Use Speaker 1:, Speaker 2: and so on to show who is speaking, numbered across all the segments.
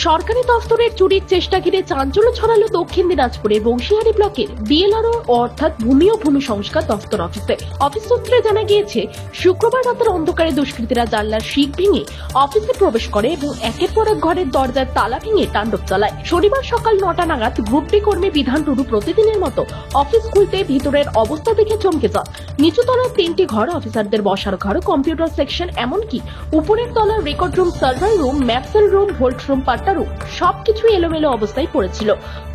Speaker 1: সরকারি দফতরের চুরির চেষ্টা ঘিরে চাঞ্চল্য ছড়ালো দক্ষিণ দিনাজপুরের বংশীহারি ব্লকের বিএলআরও অর্থাৎ ভূমি ও ভূমি সংস্কার দফতর অফিসে। অফিস সূত্রে জানা গিয়েছে, শুক্রবার রাতের অন্ধকারে দুষ্কৃতীরা জানলার শিক ভেঙে অফিসে প্রবেশ করে এবং একের পর এক ঘরের দরজার তালা ভেঙে তাণ্ডব চালায়। শনিবার সকাল 9টা নাগাদ গ্রুপ ডি কর্মী বিধান টুডু প্রতিদিনের মতো অফিস খুলতে ভিতরের অবস্থা দেখে চমকে যান। নিচুতলার 3টি ঘর, অফিসারদের বসার ঘর, কম্পিউটার সেকশন, এমনকি উপরের তলার রেকর্ড রুম, সার্ভার রুম, ম্যাপসেল room, vault room, patta room সবকিছু এলোমেলো অবস্থায় পড়েছিল।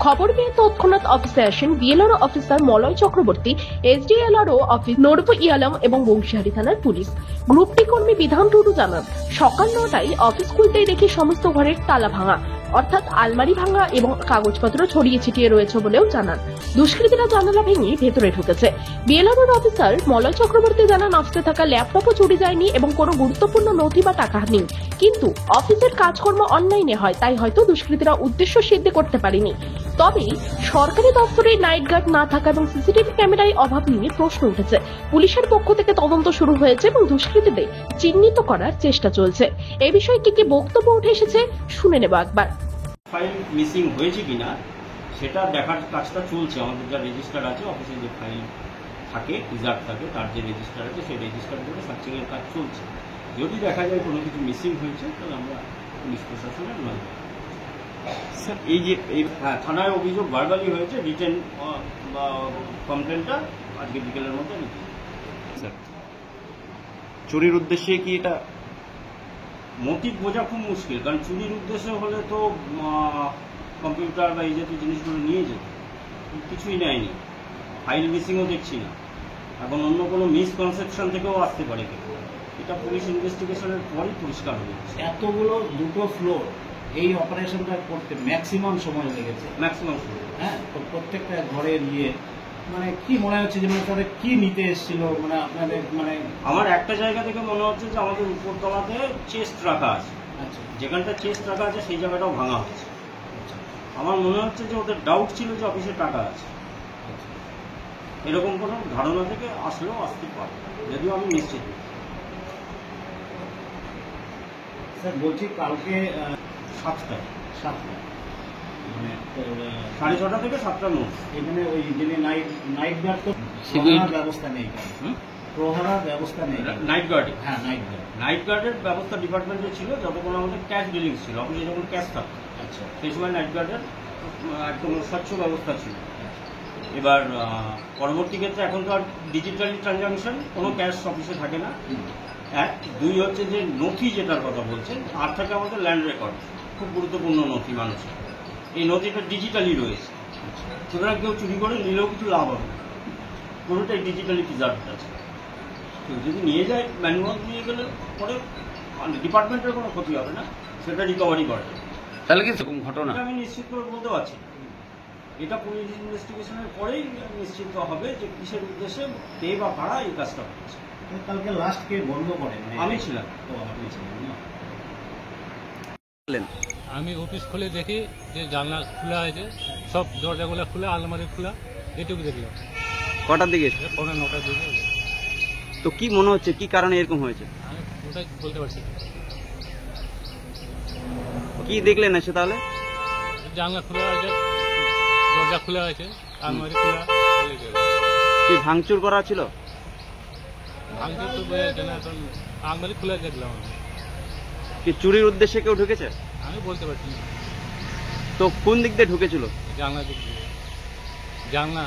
Speaker 1: খবর পেয়ে তৎক্ষণাৎ অফিসে আসেন BLRO officer Malay Chakraborty, SDLRO office Norbu Yalam এবং বংশীহারি থানার পুলিশ। গ্রুপ ডি কর্মী বিধান টুডু জানান, সকাল 9টায় অফিস খুলতেই দেখি সমস্ত ঘরের তালা ভাঙা, অর্থাৎ আলমারি ভাঙা এবং কাগজপত্র ছড়িয়ে ছিটিয়ে রয়েছে বলেও জানান। দুষ্কৃতীরা জানালা ভেঙে ভেতরে ঢুকেছে। বিএলআরও অফিসার মলয় চক্রবর্তী জানান, অফিসে থাকা ল্যাপটপও চুরি যায়নি এবং কোনো গুরুত্বপূর্ণ নথি বা টাকা নেই, কিন্তু অফিসের কাজকর্ম অনলাইনে হয়, তাই হয়তো দুষ্কৃতীরা উদ্দেশ্য সিদ্ধি করতে পারেনি। তবে সরকারি দপ্তরে নাইট গার্ড না থাকা এবং সিসিটিভি ক্যামেরায় অভাব নিয়ে প্রশ্ন উঠেছে। পুলিশের পক্ষ থেকে তদন্ত শুরু হয়েছে এবং দুষ্কৃতীদের চিহ্নিত করার চেষ্টা চলছে। এই বিষয়ে কি বক্তব্য উঠে এসেছে শুনে নেব একবার।
Speaker 2: ফাইল মিসিং হয়েছে কিনা সেটা দেখার কাজটা চলছে। আমাদের যা রেজিস্টার আছে, অফিসে যে ফাইল থাকে, রিজার্ভ থাকে, তার যে রেজিস্টার আছে সেই রেজিস্টার ধরে সার্চিংয়ের কাজ চলছে। যদি দেখা যায় কোনো কিছু মিসিং হয়েছে তাহলে আমরা পুলিশ প্রশাসনের নয় স্যার এই যে থানায় অভিযোগ ভার্বালি হয়েছে, রিটেন বা কমপ্লেনটা আজকে বিকেলের মধ্যে নিতে
Speaker 3: স্যার। চুরির উদ্দেশ্যে কি এটা
Speaker 2: মোটিভ বোঝা খুব মুশকিল, কারণ চুরির উদ্দেশ্য হলে তো কম্পিউটার বা এই জাতীয় জিনিসগুলো নিয়ে যেত, কিছুই নেয়নি। ফাইল মিসিংও দেখছি না। এখন অন্য কোনো মিসকনসেপশন থেকেও আসতে পারে কিন্তু এটা পুলিশ ইনভেস্টিগেশনের পরই পরিষ্কার হয়ে যাচ্ছে।
Speaker 4: এতগুলো দুটো ফ্লোর এই অপারেশনটা করতে ম্যাক্সিমাম সময় লেগেছে,
Speaker 2: ম্যাক্সিমাম সময়।
Speaker 4: হ্যাঁ, তো প্রত্যেকটা ঘরে নিয়ে মানে কি মনে হচ্ছে যে তাদের কি নিতে এসেছিল, মানে আপনাদের মানে
Speaker 2: আমার একটা জায়গা থেকে মনে হচ্ছে যে আমাদের উপরতলাতে চেস্ট রাখা আছে,
Speaker 4: আচ্ছা
Speaker 2: যেখানটা চেস্ট রাখা আছে সেই জায়গাটাও ভাঙা হচ্ছে। আমার মনে হচ্ছে যে ওদের ডাউট ছিল যে অফিসে টাকা আছে, এরকম কোনো ধারণা থেকে আসলেও আসতে পারে, যদিও আমি নিশ্চিত।
Speaker 4: স্যার বলছি কালকে
Speaker 2: 7টায়
Speaker 4: মানে
Speaker 2: 6:30 থেকে 7টার মধ্যে
Speaker 4: এখানে ওই যিনি নাইট গার্ড তো প্রহরার ব্যবস্থা নেই, প্রহরার ব্যবস্থা নেই
Speaker 2: নাইট গার্ডে।
Speaker 4: হ্যাঁ,
Speaker 2: নাইট গার্ডের ব্যবস্থা ডিপার্টমেন্টে ছিল যতক্ষণ আমাদের ক্যাশ ডিলিংস ছিল, অফিসে যখন ক্যাশ থাকতো
Speaker 4: আচ্ছা
Speaker 2: সেই সময় নাইট গার্ডের একদম স্বচ্ছ ব্যবস্থা ছিল। এবার পরবর্তী ক্ষেত্রে এখন তো আর ডিজিটালি ট্রানজাকশন, কোনো ক্যাশ অফিসে থাকে না। 1, 2 হচ্ছে যে নথি যেটার কথা বলছেন, আর থাকে আমাদের ল্যান্ড রেকর্ড, খুব গুরুত্বপূর্ণ নথি মানুষের। এই নথিটা ডিজিটালি রয়েছে, সুতরাং কেউ চুরি করে নিলেও কিছু লাভ হবে না, কোনোটাই ডিজিটালি প্রিজার্ভড আছে। কেউ যদি নিয়ে যায়, ম্যানুয়াল নিয়ে গেলে পরে ডিপার্টমেন্টের কোনো ক্ষতি হবে না, সেটা রিকভারি করা যাবে।
Speaker 3: তাহলে কি এরকম ঘটনা
Speaker 2: আমি নিশ্চিত করে বলতে পারছি না, এটা পুলিশ ইনভেস্টিগেশনের পরেই নিশ্চিত হবে যে কিসের উদ্দেশ্যে কে বা কারা এই কাজটা করছে।
Speaker 4: কালকে লাস্ট কে বন্ধ করে
Speaker 2: আমি ছিলাম।
Speaker 4: তো আপনি ছিলেন না?
Speaker 5: আমি অফিস খুলে দেখি যে জানলা খোলা আছে, সব দরজাগুলো খোলা, আলমারি খোলা, এটুকু দেখলাম।
Speaker 3: কটার দিকে?
Speaker 5: 9:15 দিকে।
Speaker 3: তো কি মনে হচ্ছে, কি কারণে এরকম হয়েছে?
Speaker 5: আমি ওটাই বলতে পারছি না।
Speaker 3: কি দেখলেন এসে তাহলে?
Speaker 5: জানলা খোলা আছে, দরজা খোলা আছে, আলমারি খোলা।
Speaker 3: কি ভাঙচুর করা ছিল?
Speaker 5: ভাঙচুর তো বোঝা যায় না, আলমারি খোলা দেখলাম আমি।
Speaker 3: কি চুরির উদ্দেশ্যে কেউ ঢুকেছে?
Speaker 5: আমি বলতে পারছি না।
Speaker 3: তো কোন দিক দিয়ে ঢুকেছিল?
Speaker 5: জানলা দিক দিয়ে। জানলা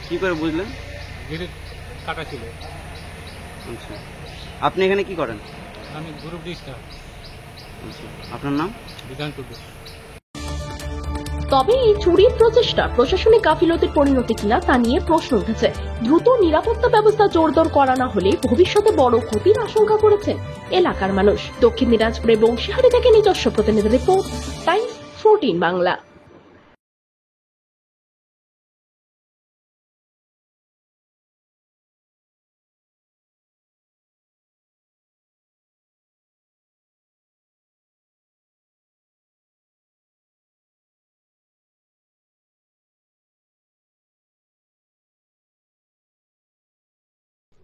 Speaker 3: কি করে বুঝলেন?
Speaker 5: গেটে কাটা ছিল।
Speaker 3: আচ্ছা, আপনি এখানে কি করেন?
Speaker 5: আমি গ্রুপ ডি স্টাফ।
Speaker 3: আচ্ছা, আপনার নাম?
Speaker 5: বিধান টুডু।
Speaker 1: তবে এই চুরির প্রচেষ্টা প্রশাসনিক গাফিলতির পরিণতি কিনা তা নিয়ে প্রশ্ন উঠেছে। দ্রুত নিরাপত্তা ব্যবস্থা জোরদার করা না হলে ভবিষ্যতে বড় ক্ষতির আশঙ্কা করেছেন এলাকার মানুষ। দক্ষিণ দিনাজপুরের বংশীহারি থেকে নিজস্ব প্রতিনিধি রিপোর্ট, টাইমস 14 বাংলা।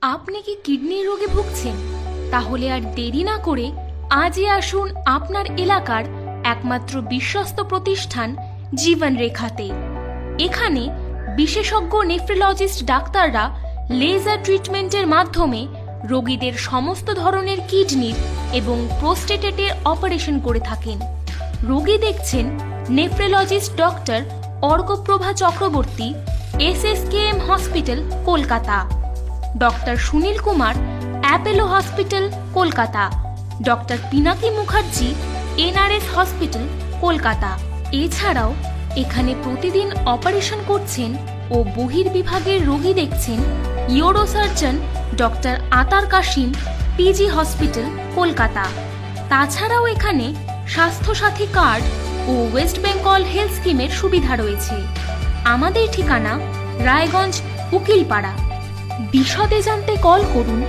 Speaker 6: আপনি কি কিডনির রোগে ভুগছেন? তাহলে আর দেরি না করে আজই আসুন আপনার এলাকার একমাত্র বিশ্বস্ত প্রতিষ্ঠান জীবন রেখাতে। এখানে বিশেষজ্ঞ নেফ্রোলজিস্ট ডাক্তাররা লেজার ট্রিটমেন্টের মাধ্যমে রোগীদের সমস্ত ধরনের কিডনির এবং প্রোস্টেটেটের অপারেশন করে থাকেন। রোগী দেখছেন nephrologist doctor Arkaprava Chakraborty, SSKM hospital, Kolkata. Doctor Sunil Kumar, Apollo hospital, Kolkata. Doctor Pinaki Mukherjee, NRS hospital, Kolkata. এছাড়াও এখানে প্রতিদিন অপারেশন করছেন ও বহির্বিভাগের রোগী দেখছেন ইউরোসার্জন ডক্টর আতার কাশিম, PG হসপিটাল, কলকাতা। তাছাড়াও এখানে স্বাস্থ্যসাথী কার্ড ও ওয়েস্ট বেঙ্গল হেলথ স্কিমের সুবিধা রয়েছে। আমাদের ঠিকানা রায়গঞ্জ, উকিলপাড়া। বিশদে জানতে কল করুন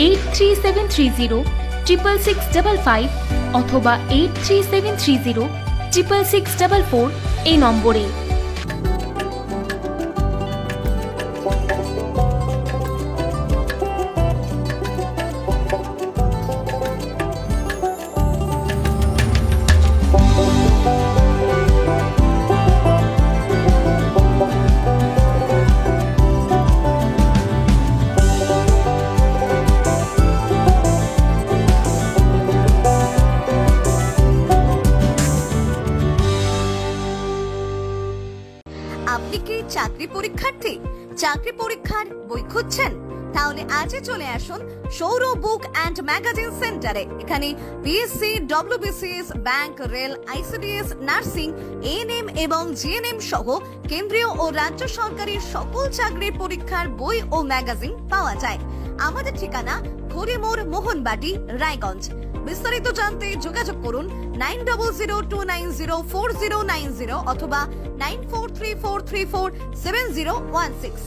Speaker 6: 8373066655 অথবা 8373066644 এই নম্বরে।
Speaker 7: আপনি কি চাকরি পরীক্ষার্থী? চাকরি পরীক্ষার বই খুঁজছেন? তাহলে আজই চলে আসুন সৌরভ বুক অ্যান্ড ম্যাগাজিন সেন্টারে। এখানে PSC, WBCS, bank, rail, ICDS, nursing, ANM এবং GNM সহ কেন্দ্রীয় ও রাজ্য সরকারের সকল চাকরির পরীক্ষার বই ও ম্যাগাজিন পাওয়া যায়। আমাদের ঠিকানা খড়িমোড়, মোহনবাটি, রায়গঞ্জ। বিস্তারিত জানতে যোগাযোগ করুন 9002904090 অথবা 9434347016।